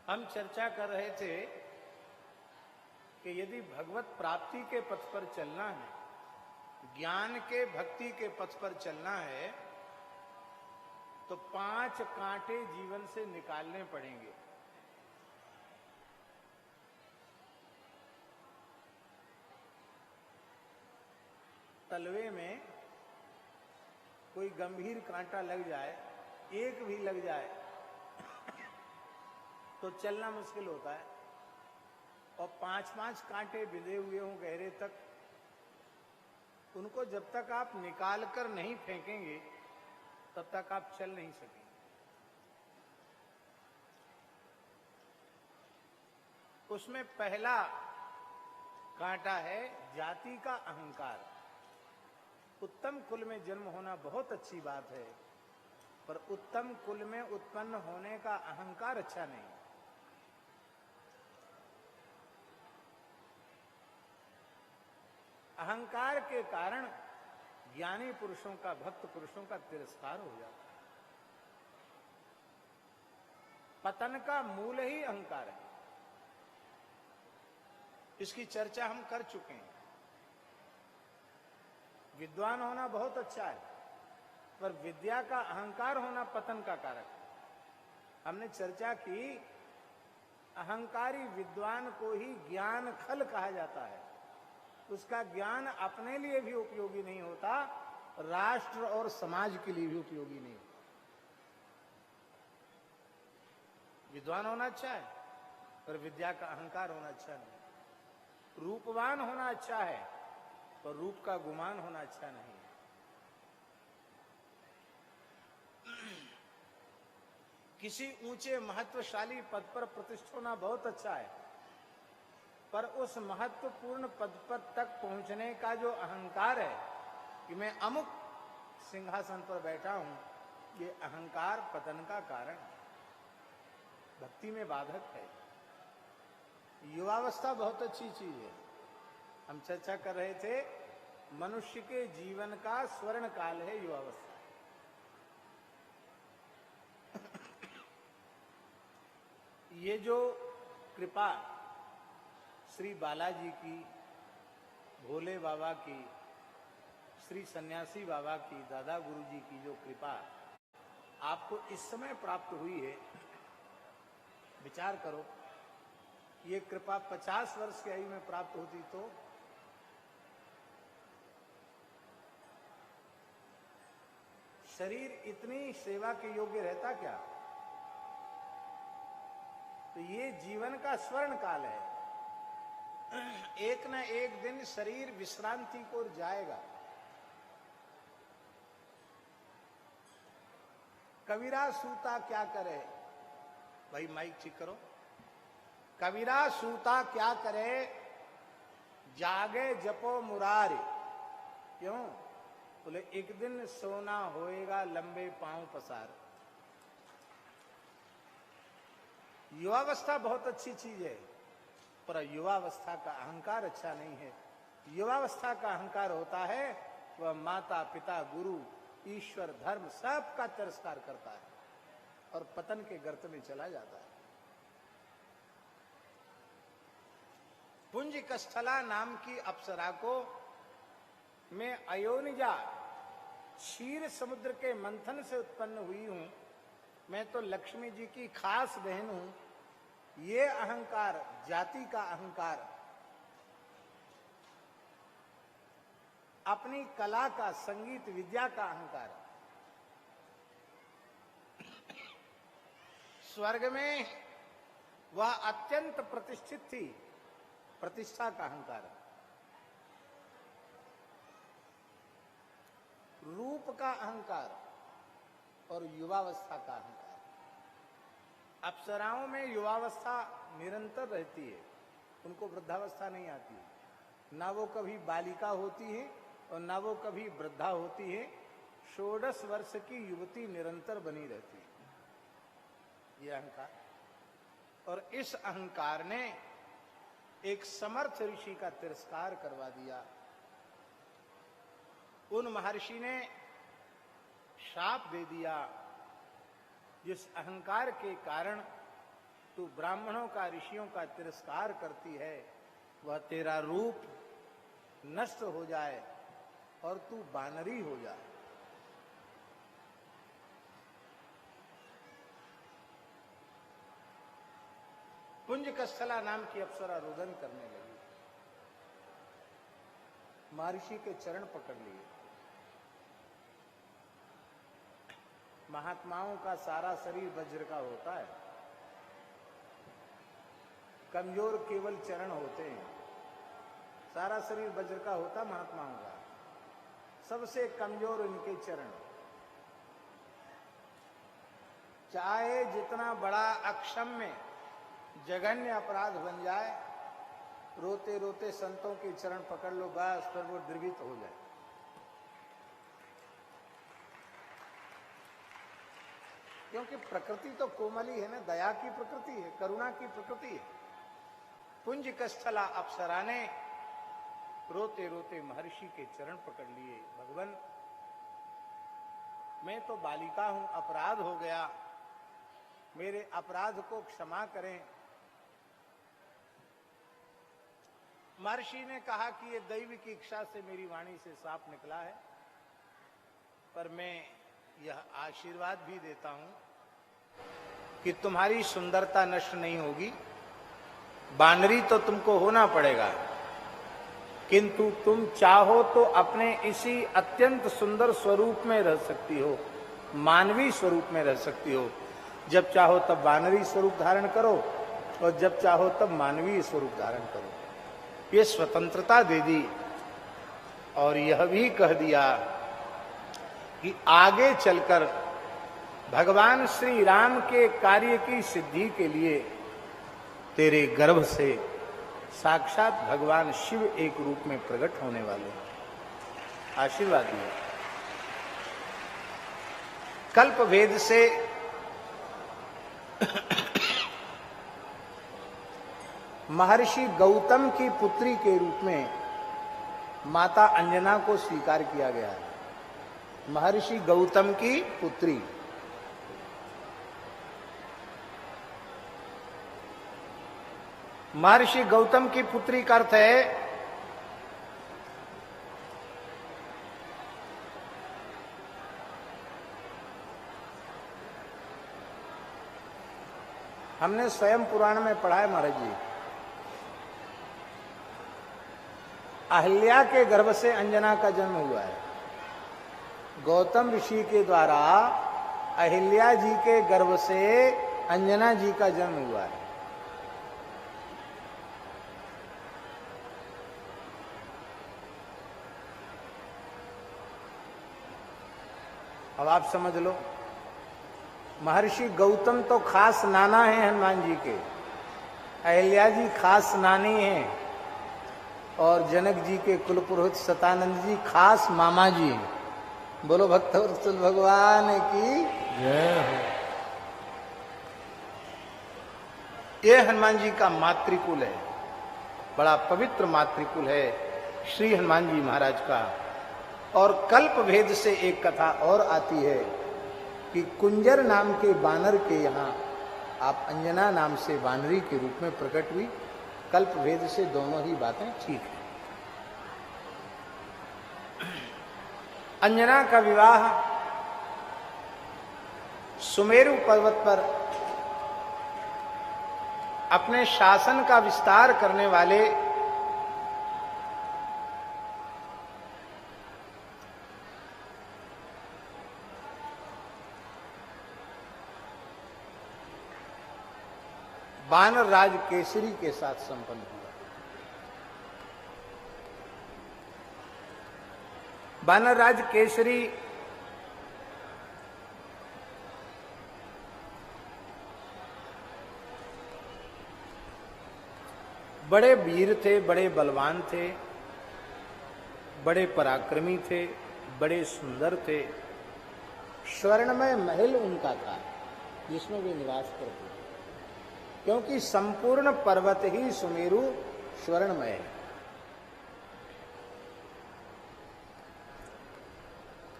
हम चर्चा कर रहे थे कि यदि भगवत प्राप्ति के पथ पर चलना है, ज्ञान के भक्ति के पथ पर चलना है, तो 5 कांटे जीवन से निकालने पड़ेंगे। तलवे में कोई गंभीर कांटा लग जाए, एक भी लग जाए तो चलना मुश्किल होता है। और 5-5 कांटे बिंधे हुए हों गहरे तक, उनको जब तक आप निकाल कर नहीं फेंकेंगे तब तक आप चल नहीं सकेंगे। उसमें पहला कांटा है जाति का अहंकार। उत्तम कुल में जन्म होना बहुत अच्छी बात है, पर उत्तम कुल में उत्पन्न होने का अहंकार अच्छा नहीं। अहंकार के कारण ज्ञानी पुरुषों का, भक्त पुरुषों का तिरस्कार हो जाता है। पतन का मूल ही अहंकार है। इसकी चर्चा हम कर चुके हैं। विद्वान होना बहुत अच्छा है, पर विद्या का अहंकार होना पतन का कारक है। हमने चर्चा की, अहंकारी विद्वान को ही ज्ञान खल कहा जाता है। उसका ज्ञान अपने लिए भी उपयोगी नहीं होता, राष्ट्र और समाज के लिए भी उपयोगी नहीं होता। विद्वान होना अच्छा है, पर विद्या का अहंकार होना अच्छा नहीं। रूपवान होना अच्छा है, पर रूप का गुमान होना अच्छा नहीं। किसी ऊंचे महत्वशाली पद पर प्रतिष्ठित होना बहुत अच्छा है, पर उस महत्वपूर्ण पद पर तक पहुंचने का जो अहंकार है कि मैं अमुक सिंहासन पर बैठा हूं, ये अहंकार पतन का कारण है, भक्ति में बाधक है। युवावस्था बहुत अच्छी चीज है। हम चर्चा कर रहे थे, मनुष्य के जीवन का स्वर्ण काल है युवावस्था। ये जो कृपा श्री बालाजी की, भोले बाबा की, श्री सन्यासी बाबा की, दादा गुरुजी की जो कृपा आपको इस समय प्राप्त हुई है, विचार करो, ये कृपा 50 वर्ष की आयु में प्राप्त होती तो शरीर इतनी सेवा के योग्य रहता क्या? तो ये जीवन का स्वर्ण काल है। एक न एक दिन शरीर विश्रांति को जाएगा। कबीरा सूता क्या करे, भाई माइक ठीक करो। कबीरा सूता क्या करे, जागे जपो मुरारी। क्यों? बोले एक दिन सोना होएगा लंबे पांव पसार। युवावस्था बहुत अच्छी चीज है, पर युवावस्था का अहंकार अच्छा नहीं है। युवावस्था का अहंकार होता है वह माता पिता गुरु ईश्वर धर्म सबका तिरस्कार करता है और पतन के गर्त में चला जाता है। पुंज कस्थला नाम की अप्सरा को मैं अयोनिजा क्षीर समुद्र के मंथन से उत्पन्न हुई हूं, मैं तो लक्ष्मी जी की खास बहन हूं। ये अहंकार, जाति का अहंकार, अपनी कला का, संगीत विद्या का अहंकार, स्वर्ग में वह अत्यंत प्रतिष्ठित थी, प्रतिष्ठा का अहंकार, रूप का अहंकार और युवावस्था का अहंकार। अप्सराओं में युवावस्था निरंतर रहती है, उनको वृद्धावस्था नहीं आती है। ना वो कभी बालिका होती है और ना वो कभी वृद्धा होती है। 16 वर्ष की युवती निरंतर बनी रहती है, ये अहंकार। और इस अहंकार ने एक समर्थ ऋषि का तिरस्कार करवा दिया। उन महर्षि ने श्राप दे दिया जिस अहंकार के कारण तू ब्राह्मणों का, ऋषियों का तिरस्कार करती है, वह तेरा रूप नष्ट हो जाए और तू बानरी हो जाए। पुंजकस्थला नाम की अप्सरा रुदन करने लगी, महर्षि के चरण पकड़ लिए। महात्माओं का सारा शरीर वज्र का होता है, कमजोर केवल चरण होते हैं। सारा शरीर वज्र का होता महात्माओं का, सबसे कमजोर इनके चरण। चाहे जितना बड़ा अक्षम्य जघन्य अपराध बन जाए, रोते रोते संतों के चरण पकड़ लो, बस फिर वो द्रवित हो जाए। क्योंकि प्रकृति तो कोमली है ना, दया की प्रकृति है, करुणा की प्रकृति है। पुंजकस्थला अप्सरा ने रोते रोते महर्षि के चरण पकड़ लिए। भगवान, मैं तो बालिका हूं, अपराध हो गया, मेरे अपराध को क्षमा करें। महर्षि ने कहा कि ये दैव की इच्छा से मेरी वाणी से साफ निकला है, पर मैं यह आशीर्वाद भी देता हूं कि तुम्हारी सुंदरता नष्ट नहीं होगी। बानरी तो तुमको होना पड़ेगा, किंतु तुम चाहो तो अपने इसी अत्यंत सुंदर स्वरूप में रह सकती हो, मानवीय स्वरूप में रह सकती हो। जब चाहो तब बानरी स्वरूप धारण करो और जब चाहो तब मानवीय स्वरूप धारण करो। ये स्वतंत्रता दे दी और यह भी कह दिया कि आगे चलकर भगवान श्री राम के कार्य की सिद्धि के लिए तेरे गर्भ से साक्षात भगवान शिव एक रूप में प्रकट होने वाले। आशीर्वाद दिया। कल्प वेद से महर्षि गौतम की पुत्री के रूप में माता अंजना को स्वीकार किया गया है। महर्षि गौतम की पुत्री, महर्षि गौतम की पुत्री का अर्थ है हमने स्वयं पुराण में पढ़ा है महाराज जी, अहिल्या के गर्भ से अंजना का जन्म हुआ है। गौतम ऋषि के द्वारा अहिल्या जी के गर्भ से अंजना जी का जन्म हुआ है। अब आप समझ लो, महर्षि गौतम तो खास नाना है हनुमान जी के, अहिल्या जी खास नानी हैं और जनक जी के कुलपुरोहित सतानंद जी खास मामा जी हैं। बोलो भक्तवत्सल भगवान की जय हो। ये हनुमान जी का मातृकुल है, बड़ा पवित्र मातृकुल है श्री हनुमान जी महाराज का। और कल्प भेद से एक कथा और आती है कि कुंजर नाम के बानर के यहाँ आप अंजना नाम से बानरी के रूप में प्रकट हुई। कल्प भेद से दोनों ही बातें ठीक है। अंजना का विवाह सुमेरु पर्वत पर अपने शासन का विस्तार करने वाले वानर राज केसरी के साथ संपन्न हुआ। वानर राज केसरी बड़े वीर थे, बड़े बलवान थे, बड़े पराक्रमी थे, बड़े सुंदर थे। स्वर्णमय महल उनका था जिसमें वे निवास करते थे, क्योंकि संपूर्ण पर्वत ही सुमेरु स्वर्णमय है।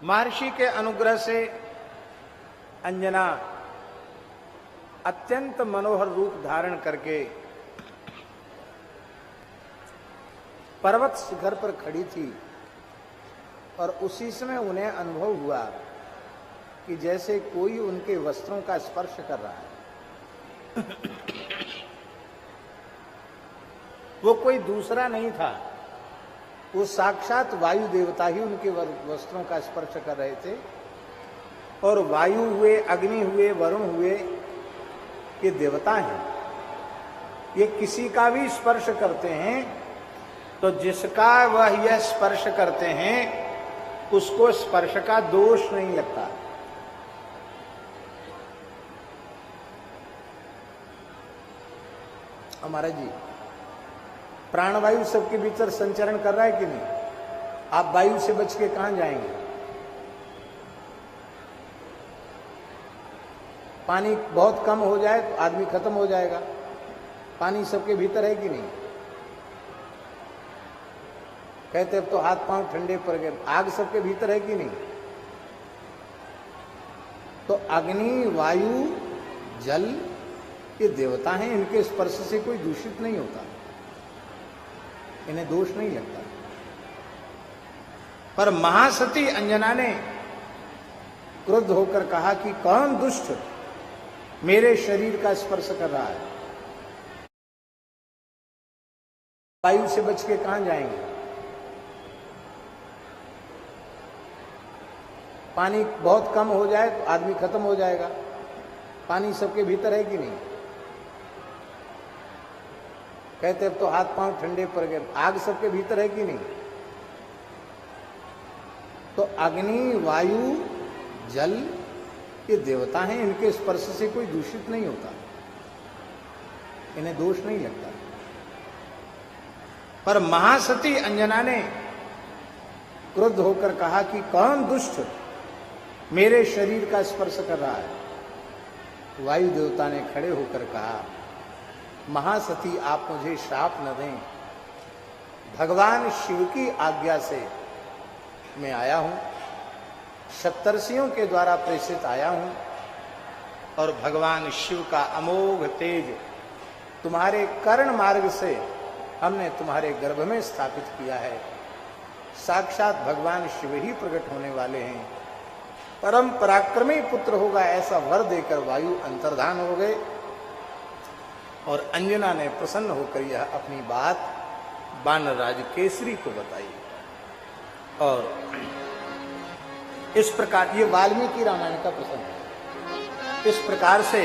महर्षि के अनुग्रह से अंजना अत्यंत मनोहर रूप धारण करके पर्वत शिखर पर खड़ी थी और उसी समय उन्हें अनुभव हुआ कि जैसे कोई उनके वस्त्रों का स्पर्श कर रहा है। वो कोई दूसरा नहीं था, वो साक्षात वायु देवता ही उनके वस्त्रों का स्पर्श कर रहे थे। और वायु हुए, अग्नि हुए, वरुण हुए, ये देवता हैं। ये किसी का भी स्पर्श करते हैं तो जिसका वह यह स्पर्श करते हैं उसको स्पर्श का दोष नहीं लगता। हमारा जी प्राणवायु सबके भीतर संचरण कर रहा है कि नहीं? आप वायु से बच के कहां जाएंगे? पानी बहुत कम हो जाए तो आदमी खत्म हो जाएगा। पानी सबके भीतर है कि नहीं? कहते अब तो हाथ पांव ठंडे पड़ गए। आग सबके भीतर है कि नहीं? तो अग्नि, वायु, जल ये देवता हैं, इनके स्पर्श से कोई दूषित नहीं होता, इन्हें दोष नहीं लगता। पर महासती अंजना ने क्रुद्ध होकर कहा कि कौन दुष्ट मेरे शरीर का स्पर्श कर रहा है? वायु से बच के कहां जाएंगे? पानी बहुत कम हो जाए तो आदमी खत्म हो जाएगा। पानी सबके भीतर है कि नहीं? कहते अब तो हाथ पांव ठंडे पड़ गए। आग सबके भीतर है कि नहीं? तो अग्नि, वायु, जल ये देवता हैं, इनके स्पर्श से कोई दूषित नहीं होता, इन्हें दोष नहीं लगता। पर महासती अंजना ने क्रुद्ध होकर कहा कि कौन दुष्ट मेरे शरीर का स्पर्श कर रहा है? वायु देवता ने खड़े होकर कहा, महासती आप मुझे श्राप न दें, भगवान शिव की आज्ञा से मैं आया हूं, सप्तर्षियों के द्वारा प्रेषित आया हूं और भगवान शिव का अमोघ तेज तुम्हारे कर्ण मार्ग से हमने तुम्हारे गर्भ में स्थापित किया है। साक्षात भगवान शिव ही प्रकट होने वाले हैं, परम पराक्रमी पुत्र होगा ऐसा वर देकर वायु अंतर्धान हो गए। और अंजना ने प्रसन्न होकर यह अपनी बात वानरराज केसरी को बताई। और इस प्रकार ये वाल्मीकि रामायण का प्रसंग है। इस प्रकार से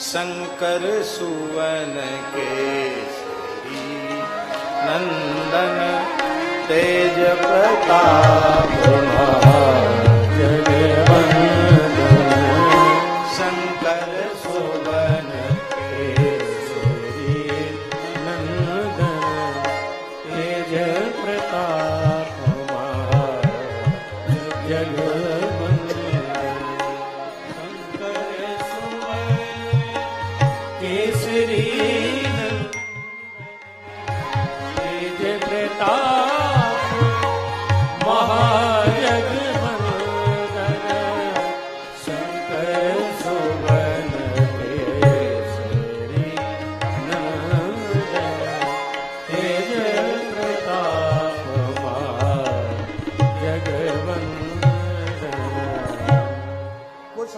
शंकर सुवन केसरी नंदन तेज प्रताप शंकर सुवन केसरी नंदन तेज प्रताप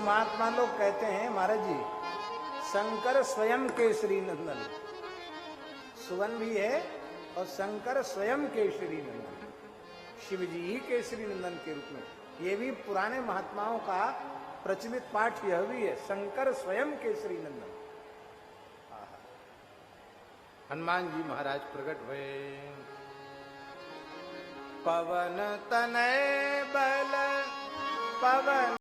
महात्मा लोग कहते हैं महाराज जी, शंकर स्वयं केसरी नंदन, सुवन भी है और शंकर स्वयं केसरी नंदन, शिव जी ही केसरी नंदन के रूप में। ये भी पुराने महात्माओं का प्रचलित पाठ यह भी है, शंकर स्वयं केसरी नंदन। हनुमान जी महाराज प्रकट हुए। पवन तनय बल पवन